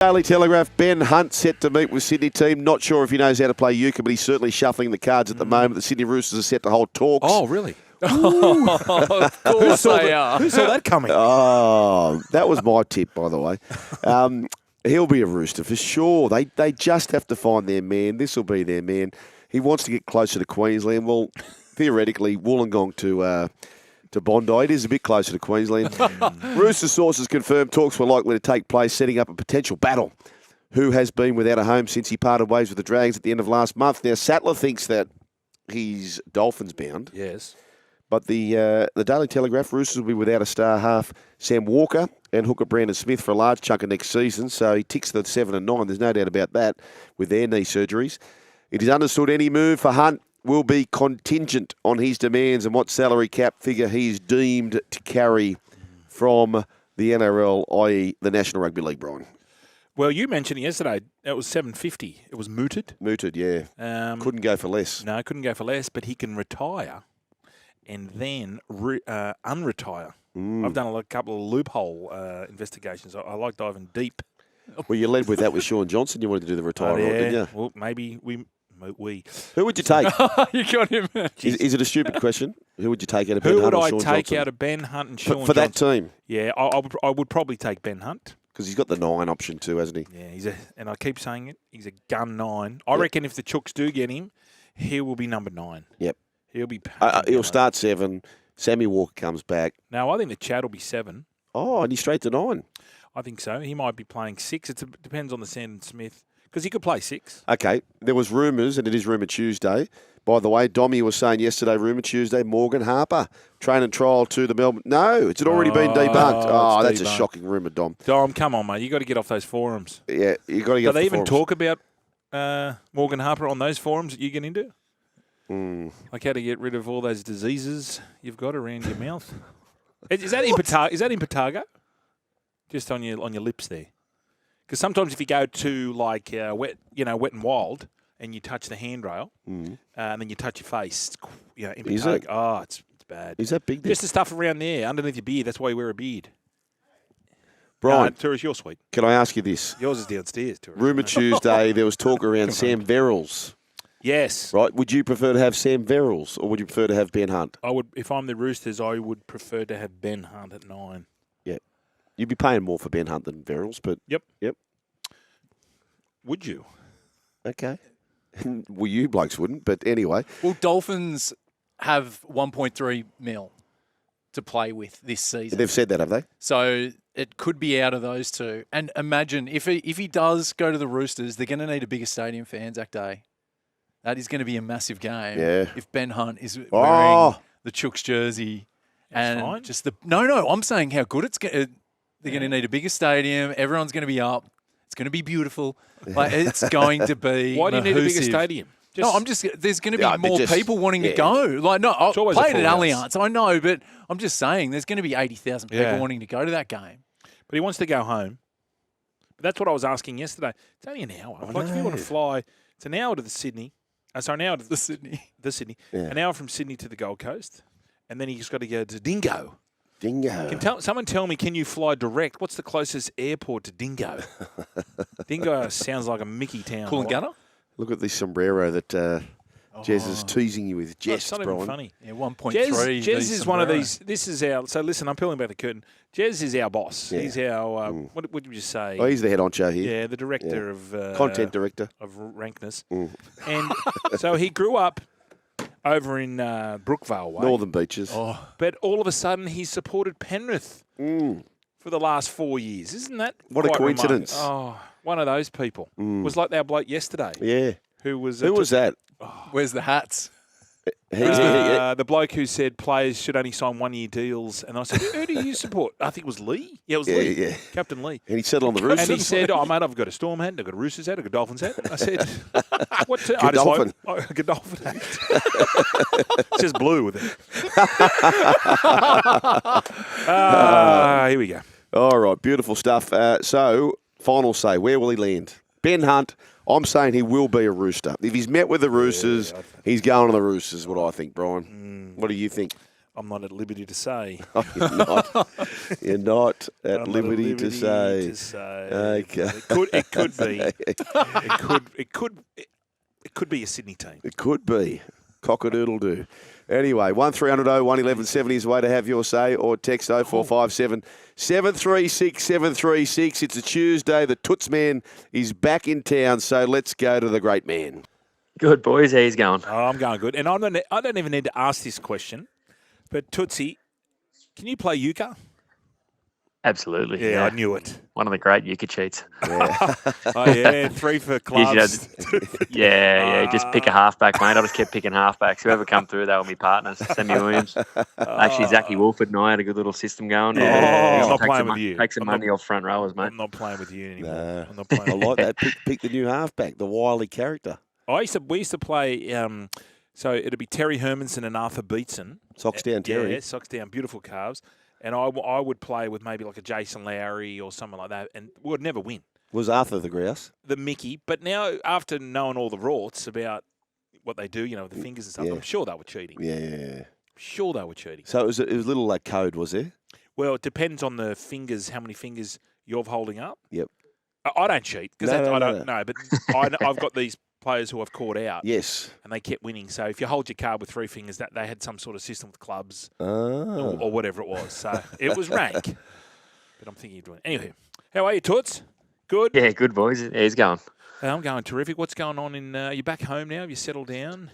Daily Telegraph, Ben Hunt set to meet with Sydney team. Not sure if he knows how to play euchre, but he's certainly shuffling the cards at the moment. The Sydney Roosters are set to hold talks. Oh, really? Of course they are. Who saw that coming? Oh, that was my tip, by the way. He'll be a Rooster for sure. They just have to find their man. This will be their man. He wants to get closer to Queensland. Well, theoretically, Wollongong to Bondi. It is a bit closer to Queensland. Rooster sources confirm talks were likely to take place, setting up a potential battle. Who has been without a home since he parted ways with the Dragons at the end of last month? Now, Sattler thinks that he's Dolphins bound. Yes. But the Daily Telegraph, Roosters will be without a star half, Sam Walker, and hooker Brandon Smith for a large chunk of next season. So he ticks the 7 and 9. There's no doubt about that with their knee surgeries. It is understood any move for Hunt will be contingent on his demands and what salary cap figure he is deemed to carry from the NRL, i.e. the National Rugby League, Brian. Well, you mentioned yesterday it was $750. It was mooted. Mooted, yeah. Couldn't go for less. No, couldn't go for less, but he can retire and then unretire. I've done a couple of loophole investigations. I like diving deep. Well, you led with that with Sean Johnson. You wanted to do the retirement, didn't you? Well, maybe we. Who would you take? You got him. Is it a stupid question? Who would you take out of Ben Hunt or Sean Johnson? Who would I take out of Ben Hunt and Sean Johnson? For that team? Yeah, I would probably take Ben Hunt. Because he's got the 9 option too, hasn't he? Yeah, and I keep saying it, he's a gun 9. I reckon if the Chooks do get him, he will be number 9. Yep. He'll start 7. Sammy Walker comes back. No, I think the Chad will be 7. Oh, and he's straight to 9. I think so. He might be playing 6. It depends on the Sandon Smith. Because he could play 6. Okay. There was rumours, and it is Rumour Tuesday. By the way, Dommy was saying yesterday, Rumour Tuesday, Morgan Harper, train and trial to the Melbourne. No, it's already been debunked. Oh, that's a shocking rumour, Dom. Dom, come on, mate. You got to get off those forums. Yeah, you got to get off the forums. Do they even talk about Morgan Harper on those forums that you get into? Like how to get rid of all those diseases you've got around your mouth? Is that in Patago? Just on your lips there. Because sometimes if you go to like wet and wild, and you touch the handrail, and then you touch your face, in Patago. Oh, it's bad. Is that big? Just the stuff around there, underneath your beard. That's why you wear a beard. Brian, Tourist, you're sweet. Can I ask you this? Yours is downstairs, Tourist. Rumour Tuesday, there was talk around Sam Verrills. Yes. Right. Would you prefer to have Sam Verrills, or would you prefer to have Ben Hunt? I would. If I'm the Roosters, I would prefer to have Ben Hunt at 9. Yeah. You'd be paying more for Ben Hunt than Verrills, but... Yep. Yep. Would you? Okay. Well, you blokes wouldn't, but anyway. Well, Dolphins have 1.3 mil to play with this season. They've said that, have they? So it could be out of those two. And imagine, if he does go to the Roosters, they're going to need a bigger stadium for Anzac Day. That is going to be a massive game. Yeah. If Ben Hunt is wearing the Chooks jersey. And fine. just No, I'm saying how good it's going to... They're going to need a bigger stadium. Everyone's going to be up. It's going to be beautiful. Like, it's going to be Why do you need a bigger stadium? There's going to be more people wanting to go. Like, no, I'll play it at Allianz. I know, but I'm just saying there's going to be 80,000 people wanting to go to that game. But he wants to go home. But that's what I was asking yesterday. It's only an hour. If you want to fly, it's an hour to the Sydney. An hour to the Sydney. Yeah. An hour from Sydney to the Gold Coast. And then he's got to go to Dingo. Dingo. Can someone tell me, can you fly direct? What's the closest airport to Dingo? Dingo sounds like a Mickey town. Coolangatta? Look at this sombrero that Jez is teasing you with. Jez, it's not Brian. even funny. Yeah, 1.3. Jez is one of these. This is our. So listen, I'm pulling back the curtain. Jez is our boss. Yeah. He's our. What would you say? Oh, he's the head honcho here. Yeah, the director of content director of rankness. And so he grew up over in Brookvale way. Northern Beaches. But all of a sudden, he supported Penrith for the last 4 years. Isn't that what a coincidence? One of those people. Was like our bloke yesterday. Yeah. Who was that? Where's the hats? The bloke who said players should only sign 1-year deals. And I said, who do you support? I think it was Lee. Yeah, it was Lee. Yeah. Captain Lee. And he settled on the Roosters. And he said, mate, I've got a Storm hat, I've got a Roosters hat, I've got a Dolphins hat. I said, what? Godolphin. Godolphin hat. It's just blue with it. Here we go. All right, beautiful stuff. So, final say, where will he land? Ben Hunt, I'm saying he will be a Rooster. If he's met with the Roosters, he's going to the Roosters, what I think, Brian. What do you think? I'm not at liberty to say. Oh, you're not. You're not at I'm liberty to say. Okay. It could be. It could be a Sydney team. It could be. Cock-a-doodle-doo. Anyway, 1300 11170 is the way to have your say, or text 0457 736 736. It's a Tuesday. The Toots man is back in town, so let's go to the great man. Good, boys. How's going? Oh, I'm going good. And I don't even need to ask this question, but Tootsie, can you play euchre? Absolutely. Yeah, I knew it. One of the great euchre cheats. Yeah. Oh, yeah, 3 for clubs. Just pick a halfback, mate. I just kept picking halfbacks. Whoever come through, they were my partners. Sammy Williams. Actually, Zachy Wolford and I had a good little system going. I'm not playing with you. Take some money off front rowers, mate. I'm not playing with you anymore. No. I'm not playing I with like that. Pick the new halfback, the wily character. we used to play, so it'd be Terry Hermanson and Arthur Beetson. Socks down, Terry. Yeah, socks down, beautiful calves. And I would play with maybe like a Jason Lowry or something like that, and we would never win. Was Arthur the grouse? The Mickey. But now, after knowing all the rorts about what they do, with the fingers and stuff, Yeah. I'm sure they were cheating. Yeah. Sure they were cheating. So it was a little like code, was there? Well, it depends on the fingers, how many fingers you're holding up. Yep. I don't cheat because No, I no, don't know, but I've got these players who I've caught out. Yes. And they kept winning. So if you hold your card with 3 fingers, that they had some sort of system with clubs Oh. or whatever it was. So it was rank. But I'm thinking of doing it. Anyway, how are you, Toots? Good? Yeah, good, boys. How's going? I'm going terrific. What's going on in are you back home now? Have you settled down?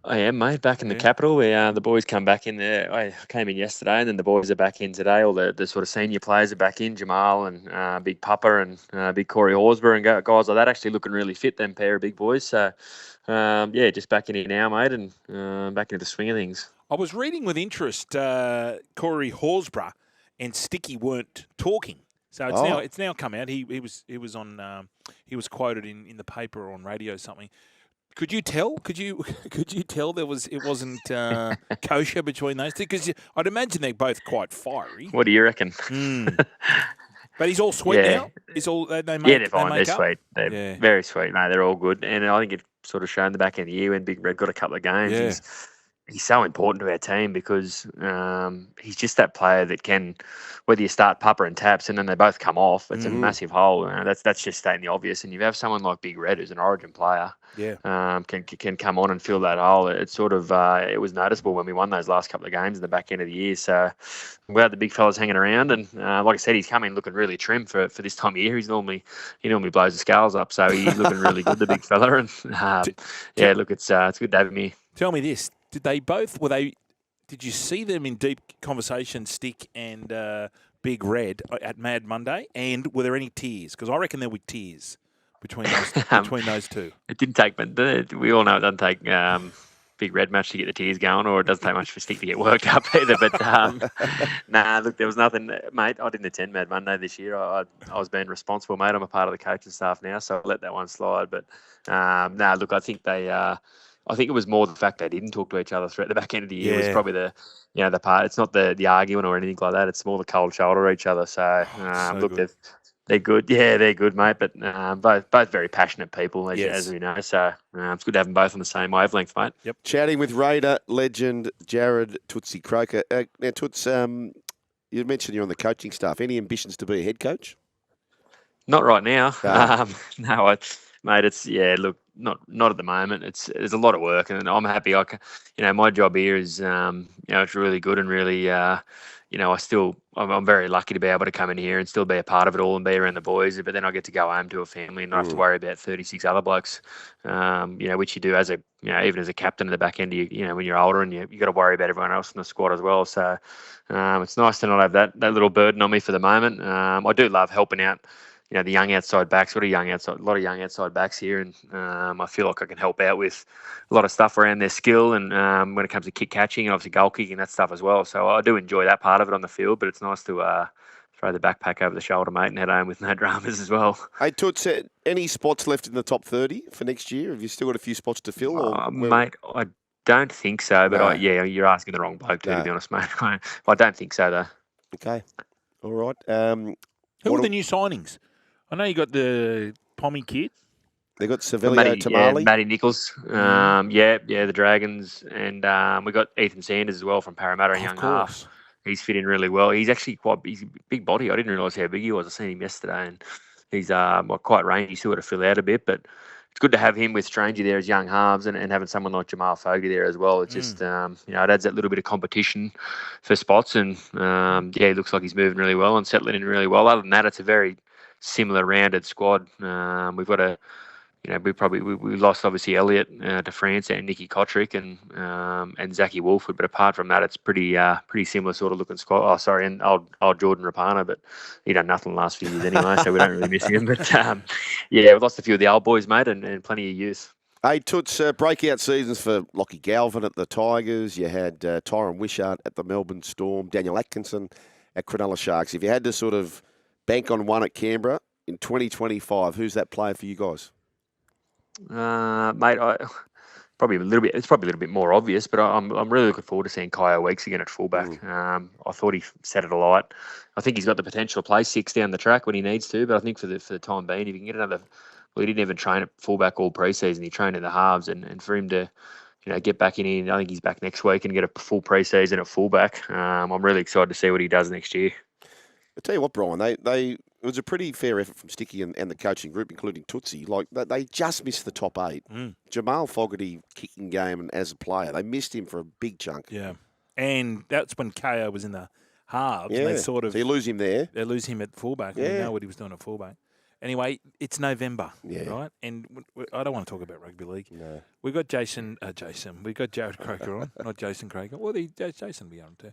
I am, mate. Back in the Yeah. capital. The boys come back in there. I came in yesterday, and then the boys are back in today. All the sort of senior players are back in. Jamal and Big Papa and Big Corey Horsburgh and guys like that, actually looking really fit, them pair of big boys. So, just back in here now, mate, and back into the swing of things. I was reading with interest Corey Horsburgh and Sticky weren't talking. So it's now come out. He was on he was quoted in the paper or on radio or something. Could you tell? Could you tell it wasn't kosher between those two? Because I'd imagine they're both quite fiery. What do you reckon? But he's all sweet now. He's all they make. Yeah, they're fine. They make They're up? sweet. They're very sweet, mate. They're all good, and I think it sort of shown the back end of the year when Big Red got a couple of games. Yeah. He's so important to our team because he's just that player that can, whether you start Papa and Taps and then they both come off, it's a massive hole. That's just stating the obvious. And you have someone like Big Red, who's an Origin player, can come on and fill that hole. It's sort of it was noticeable when we won those last couple of games in the back end of the year. So I'm glad the big fella's hanging around. And like I said, he's come in looking really trim for this time of year. He normally blows the scales up, so he's looking really good, the big fella. And look, it's good to have him here. Tell me this. Did you see them in deep conversation, Stick and Big Red at Mad Monday? And were there any tears? Because I reckon there were tears between those two. It didn't take, but we all know it doesn't take Big Red much to get the tears going, or it doesn't take much for Stick to get worked up either. But look, there was nothing, mate. I didn't attend Mad Monday this year. I was being responsible, mate. I'm a part of the coaching staff now, so I let that one slide. But look, I think it was more the fact they didn't talk to each other throughout the back end of the year. It was probably the part. It's not the arguing or anything like that. It's more the cold shoulder at each other. So, look, they're good. Yeah, they're good, mate. But both very passionate people, as we know. So it's good to have them both on the same wavelength, mate. Yep. Chatting with Raider legend Jarrod Tootsie Croker. Now, Toots, you mentioned you're on the coaching staff. Any ambitions to be a head coach? Not right now. No. Mate, it's look, not at the moment. There's a lot of work, and I'm happy. My job here is it's really good and really I'm very lucky to be able to come in here and still be a part of it all and be around the boys. But then I get to go home to a family and not have to worry about 36 other blokes. Which you do as even as a captain at the back end. When you're older and you got to worry about everyone else in the squad as well. So it's nice to not have that little burden on me for the moment. I do love helping out. The young outside backs. A lot of young outside backs here, and I feel like I can help out with a lot of stuff around their skill, and when it comes to kick catching and obviously goal kicking, that stuff as well. So I do enjoy that part of it on the field, but it's nice to throw the backpack over the shoulder, mate, and head home with no dramas as well. Hey, Toots, any spots left in the top 30 for next year? Have you still got a few spots to fill? Mate, I don't think so, but No. you're asking the wrong bloke No. to be honest, mate. I don't think so, though. Okay. All right. Who are the new signings? I know you got the Pommy kid. They got Got Sevilio Tamale. Matty Nichols. The Dragons. And we got Ethan Sanders as well from Parramatta, Of young course. half. He's fit in really well. He's actually he's a big body. I didn't realise how big he was. I seen him yesterday, and he's quite rangy. He's still got to fill out a bit, but it's good to have him with Strangey there as young halves, and having someone like Jamal Fogarty there as well. It's just it adds that little bit of competition for spots, and he looks like he's moving really well and settling in really well. Other than that, it's a very similar rounded squad. We've got we lost obviously Elliott to France and Nicky Kotrick and Zachy Wolford, but apart from that, it's pretty similar sort of looking squad. Oh, sorry, and old Jordan Rapana, but he done nothing the last few years anyway, so we don't really miss him. But we've lost a few of the old boys, mate, and plenty of youth. Hey, Toots, breakout seasons for Lockie Galvin at the Tigers. You had Tyron Wishart at the Melbourne Storm, Daniel Atkinson at Cronulla Sharks. If you had to sort of bank on one at Canberra in 2025, who's that player for you guys? Mate, probably a little bit. It's probably a little bit more obvious, but I'm really looking forward to seeing Kyo Weeks again at fullback. I thought he said it a lot. I think he's got the potential to play 6 down the track when he needs to, but I think for the time being, if you can get another, well, he didn't even train at fullback all preseason. He trained in the halves, and for him to get back in, I think he's back next week and get a full preseason at fullback. I'm really excited to see what he does next year. I tell you what, Brian, it was a pretty fair effort from Sticky and the coaching group, including Tootsie. Like, they just missed the top 8. Jamal Fogarty kicking game and as a player, they missed him for a big chunk. Yeah, and that's when KO was in the halves. Yeah, They sort of so you lose him there. They lose him at fullback. Yeah. We know what he was doing at fullback. Anyway, it's November, Yeah. right? And I don't want to talk about rugby league. No. We've got We've got Jarrod Croker on, not Jason Croker. Well, Jason will be on too.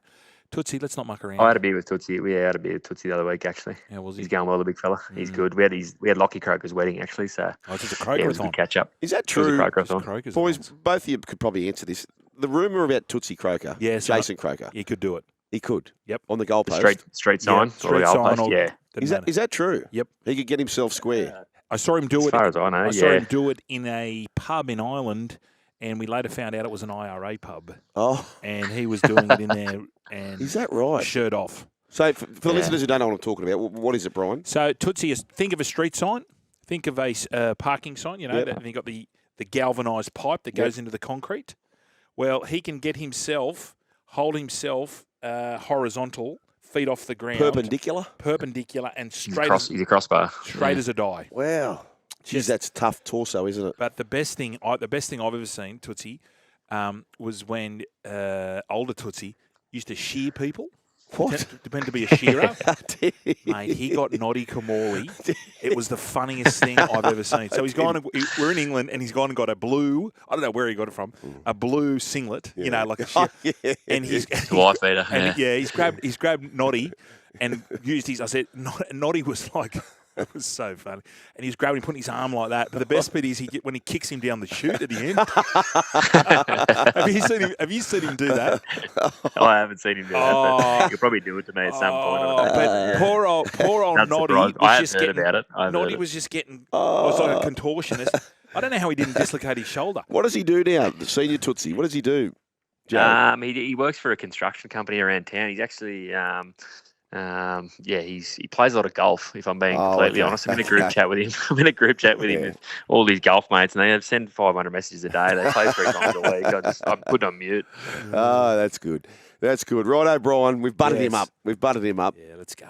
Tootsie, let's not muck around. I had a beer with Tootsie. I had a beer with Tootsie the other week, actually. How was he? He's going well, the big fella. He's good. We had Lockie Croker's wedding, actually, so It's just a it Croker was a on. good catch up. Is that It was a true? Croker-a-thon. Croker's Boys, on. both of you could probably answer this. The rumour about Tootsie Croker, Jason Croker, He could do it. he could. Yep. On the goalpost. Straight sign. straight or the sign goalpost, or- yeah. Doesn't matter. Is that true? Yep. He could get himself square. I saw him do As it. far as I know, I saw yeah. him do it in a pub in Ireland, and we later found out it was an IRA pub, Oh, and he was doing it in there and is that right? shirt off. So for the listeners who don't know what I'm talking about, what is it, Brian? So Tootsie, think of a street sign, think of a parking sign. Yep. And you got the galvanised pipe that goes into the concrete. Well, he can hold himself horizontal, feet off the ground, perpendicular, and straight He's a crossbar. as a die. Wow. Geez, that's tough torso, isn't it? But the best thing I've ever seen, Tootsie, was when older Tootsie used to shear people. What? Depended to be a shearer. Mate, he got Noddy Kamori. It was the funniest thing I've ever seen. So we're in England, and he's gone and got a blue, I don't know where he got it from, a blue singlet, like a shearer. And he's Wife beater. he's grabbed Noddy and used his, I said, Noddy was like, it was so funny. And he's grabbing, putting his arm like that. But the best bit is when he kicks him down the chute at the end. Have you seen him do that? I haven't seen him do that, but he'll probably do it to me at some point. But poor old Not Noddy surprised. was I just haven't heard getting. about it. I haven't heard Noddy it. was just getting. Was like a contortionist. I don't know how he didn't dislocate his shoulder. What does he do now, the senior Tootsie? What does he do? Joe? He works for a construction company around town. He's actually he plays a lot of golf, if I'm being completely honest. I'm in a group chat with him. With all these golf mates, and they send 500 messages a day. They play 3 times a week. I'm put on mute. Oh, that's good. That's good. Right, O'Brien, we've butted him up. Yeah, let's go.